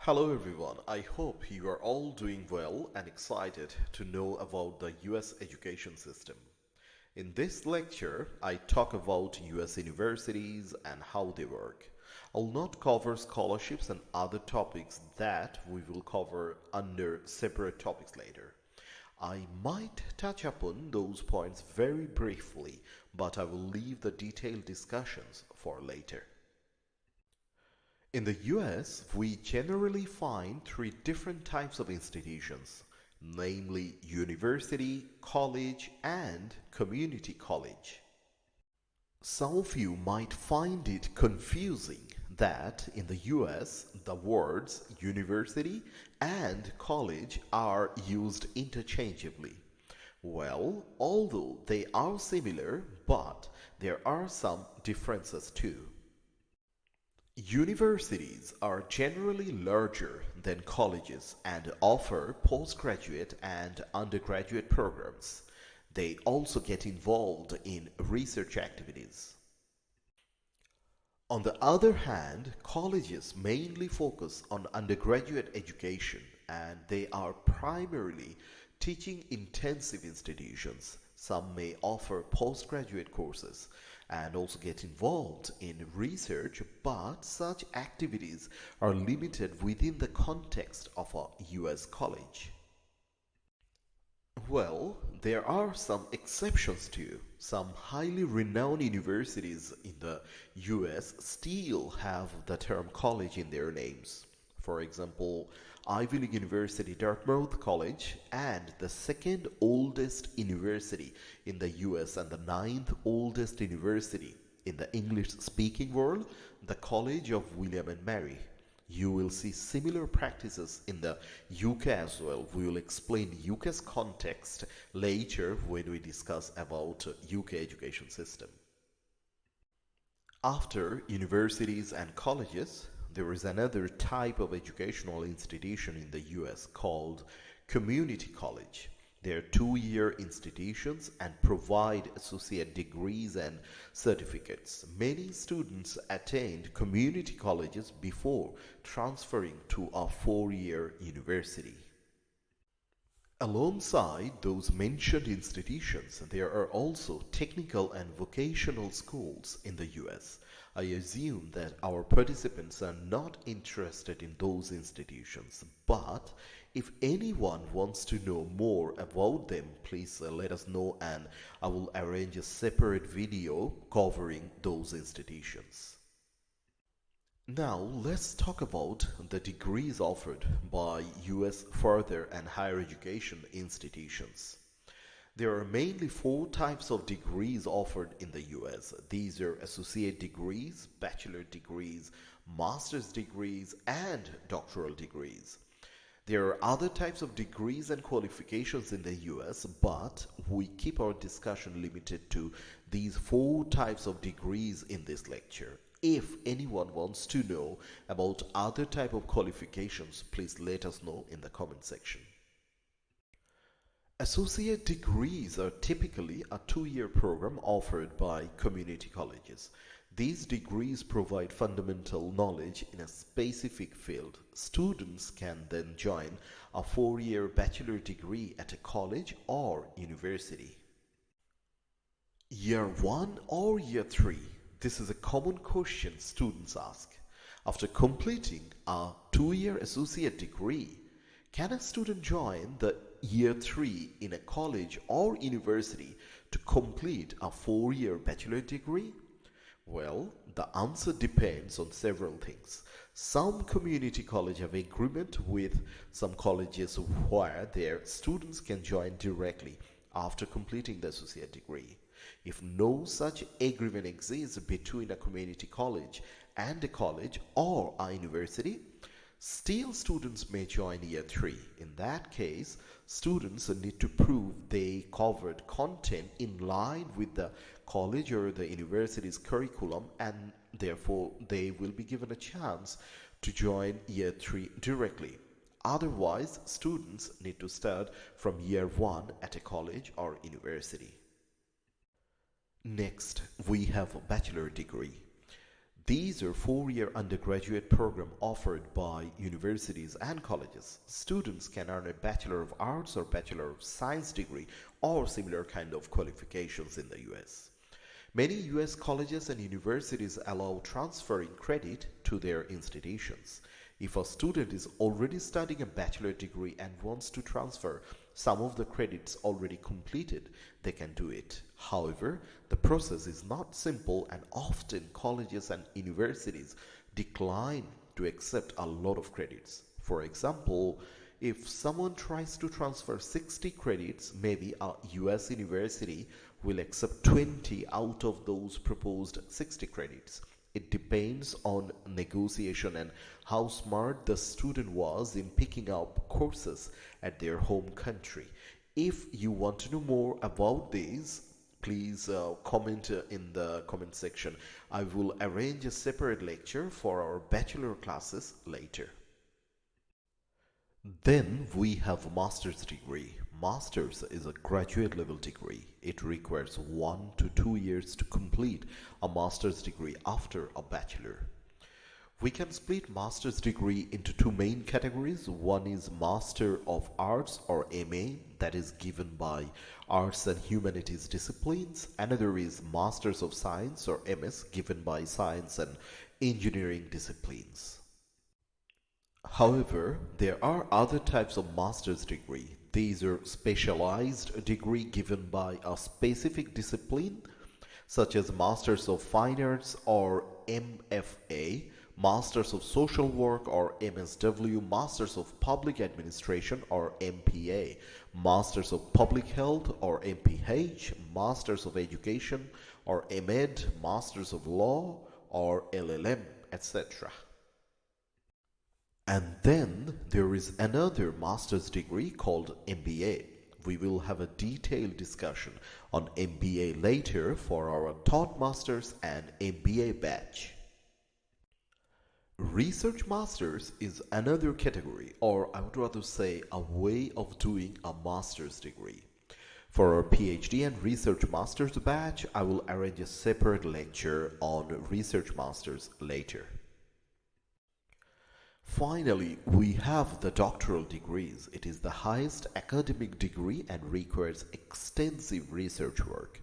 Hello everyone, I hope you are all doing well and excited to know about the US education system. In this lecture, I talk about US universities and how they work. I'll not cover scholarships and other topics that we will cover under separate topics later. I might touch upon those points very briefly, but I will leave the detailed discussions for later. In the US, we generally find three different types of institutions, namely university, college, and community college. Some of you might find it confusing that in the US, the words university and college are used interchangeably. Well, although they are similar, but there are some differences too. Universities are generally larger than colleges and offer postgraduate and undergraduate programs. They also get involved in research activities. On the other hand, colleges mainly focus on undergraduate education and they are primarily teaching intensive institutions. Some may offer postgraduate courses and also get involved in research, but such activities are limited within the context of a US college. Well, there are some exceptions too. Some highly renowned universities in the US still have the term college in their names. For example, Ivy League University Dartmouth College and the second oldest university in the US and the ninth oldest university in the English speaking world, the College of William and Mary. You will see similar practices in the UK as well. We will explain UK's context later when we discuss about UK education system. After universities and colleges, there is another type of educational institution in the US called community college. They are two-year institutions and provide associate degrees and certificates. Many students attend community colleges before transferring to a four-year university. Alongside those mentioned institutions, there are also technical and vocational schools in the US. I assume that our participants are not interested in those institutions, but if anyone wants to know more about them, please let us know and I will arrange a separate video covering those institutions. Now let's talk about the degrees offered by US further and higher education institutions. There are mainly four types of degrees offered in the US. These are associate degrees, bachelor degrees, master's degrees, and doctoral degrees. There are other types of degrees and qualifications in the US, but we keep our discussion limited to these four types of degrees in this lecture. If anyone wants to know about other type of qualifications, please let us know in the comment section. Associate degrees are typically a two-year program offered by community colleges. These degrees provide fundamental knowledge in a specific field. Students can then join a four-year bachelor degree at a college or university. Year 1 or Year 3? This is a common question students ask. After completing a two-year associate degree, can a student join the Year 3 in a college or university to complete a four-year bachelor degree? Well, the answer depends on several things. Some community colleges have agreement with some colleges where their students can join directly after completing the associate degree. If no such agreement exists between a community college and a college or a university, still students may join Year 3. In that case, students need to prove they covered content in line with the college or the university's curriculum and therefore they will be given a chance to join Year 3 directly. Otherwise, students need to start from Year 1 at a college or university. Next, we have a bachelor degree. These are four-year undergraduate program offered by universities and colleges. Students can earn a Bachelor of Arts or Bachelor of Science degree or similar kind of qualifications in the US. Many US colleges and universities allow transferring credit to their institutions. If a student is already studying a bachelor degree and wants to transfer some of the credits already completed, they can do it. However, the process is not simple and often colleges and universities decline to accept a lot of credits. For example, if someone tries to transfer 60 credits, maybe a US university will accept 20 out of those proposed 60 credits. It depends on negotiation and how smart the student was in picking up courses at their home country. If you want to know more about this, please comment in the comment section. I will arrange a separate lecture for our bachelor classes later. Then we have master's degree. Master's is a graduate level degree. It requires 1 to 2 years to complete a master's degree after a bachelor. We can split master's degree into two main categories. One is Master of Arts or MA, that is given by Arts and Humanities disciplines. Another is Masters of Science or MS, given by Science and Engineering disciplines. However, there are other types of master's degree. These are specialized degree given by a specific discipline, such as Masters of Fine Arts or MFA, Masters of Social Work or MSW, Masters of Public Administration or MPA, Masters of Public Health or MPH, Masters of Education or MEd, Masters of Law or LLM, etc. And then there is another master's degree called MBA. We will have a detailed discussion on MBA later for our Thought Masters and MBA batch. Research Masters is another category, or I would rather say a way of doing a master's degree. For our PhD and Research Masters batch, I will arrange a separate lecture on Research Masters later. Finally, we have the doctoral degrees. It is the highest academic degree and requires extensive research work.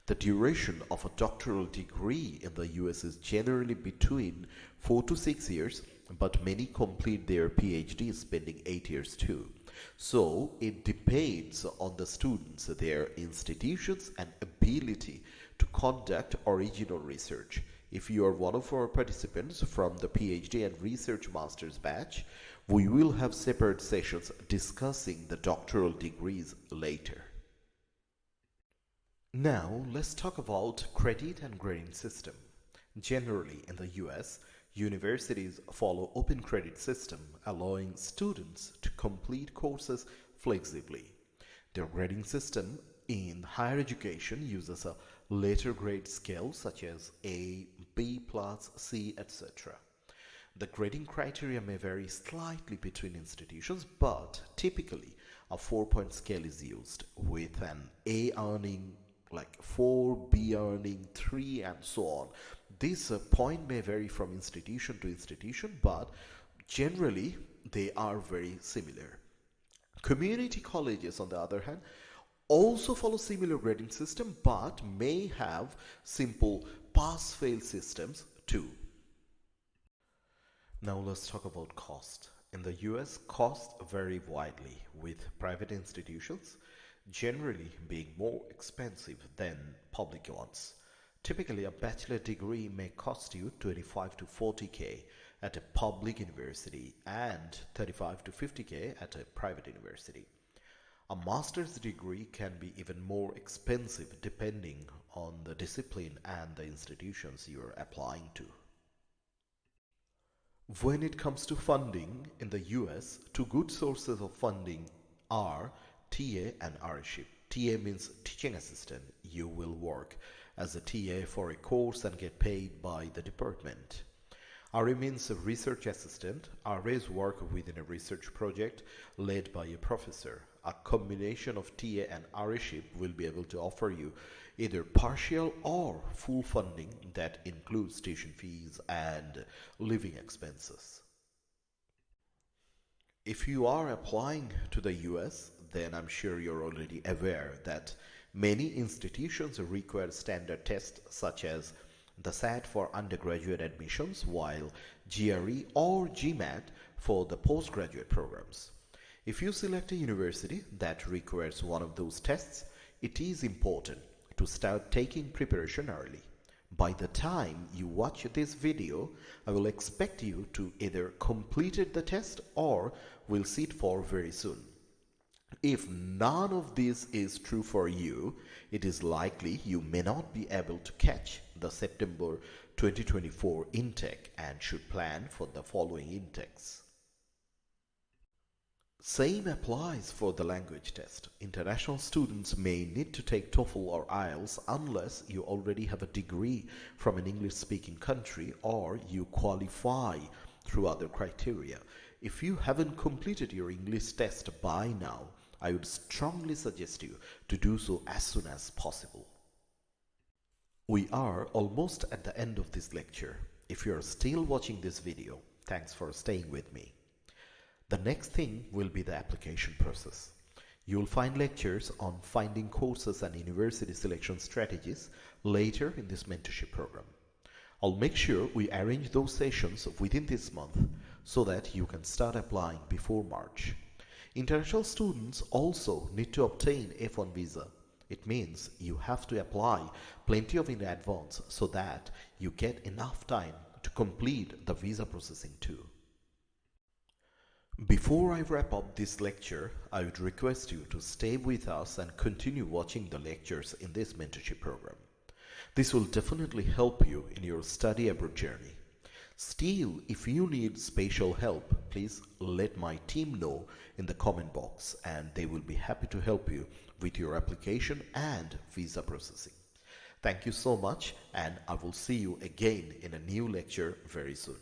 The duration of a doctoral degree in the US is generally between 4 to 6 years, but many complete their PhD spending 8 years too. So it depends on the students, their institutions and ability to conduct original research. If you are one of our participants from the PhD and Research Masters batch, we will have separate sessions discussing the doctoral degrees later. Now let's talk about credit and grading system. Generally in the US, universities follow open credit system, allowing students to complete courses flexibly. Their grading system in higher education uses a letter grade scale such as A, B+, C, etc. The grading criteria may vary slightly between institutions, but typically a 4-point scale is used, with an A earning like 4, B earning 3, and so on. This point may vary from institution to institution, but generally they are very similar. Community colleges, on the other hand, also follow similar grading system but may have simple pass-fail systems too. Now let's talk about cost. In the US, costs vary widely, with private institutions generally being more expensive than public ones. Typically, a bachelor degree may cost you 25 to 40K at a public university and 35 to 50K at a private university. A master's degree can be even more expensive depending on the discipline and the institutions you are applying to. When it comes to funding in the US, two good sources of funding are TA and RShip. TA means teaching assistant. You will work as a TA for a course and get paid by the department. RA means a research assistant. RAs work within a research project led by a professor. A combination of TA and RA-ship will be able to offer you either partial or full funding that includes tuition fees and living expenses. If you are applying to the US, then I'm sure you're already aware that many institutions require standard tests such as the SAT for undergraduate admissions, while GRE or GMAT for the postgraduate programs. If you select a university that requires one of those tests, it is important to start taking preparation early. By the time you watch this video, I will expect you to either completed the test or will sit for very soon. If none of this is true for you, it is likely you may not be able to catch the September 2024 intake and should plan for the following intakes. Same applies for the language test. International students may need to take TOEFL or IELTS unless you already have a degree from an English-speaking country or you qualify through other criteria. If you haven't completed your English test by now, I would strongly suggest you to do so as soon as possible. We are almost at the end of this lecture. If you are still watching this video, thanks for staying with me. The next thing will be the application process. You will find lectures on finding courses and university selection strategies later in this mentorship program. I'll make sure we arrange those sessions within this month so that you can start applying before March. International students also need to obtain F1 visa. It means you have to apply plenty of in advance so that you get enough time to complete the visa processing too. Before I wrap up this lecture, I would request you to stay with us and continue watching the lectures in this mentorship program. This will definitely help you in your study abroad journey. Still, if you need special help, please let my team know in the comment box and they will be happy to help you with your application and visa processing. Thank you so much, and I will see you again in a new lecture very soon.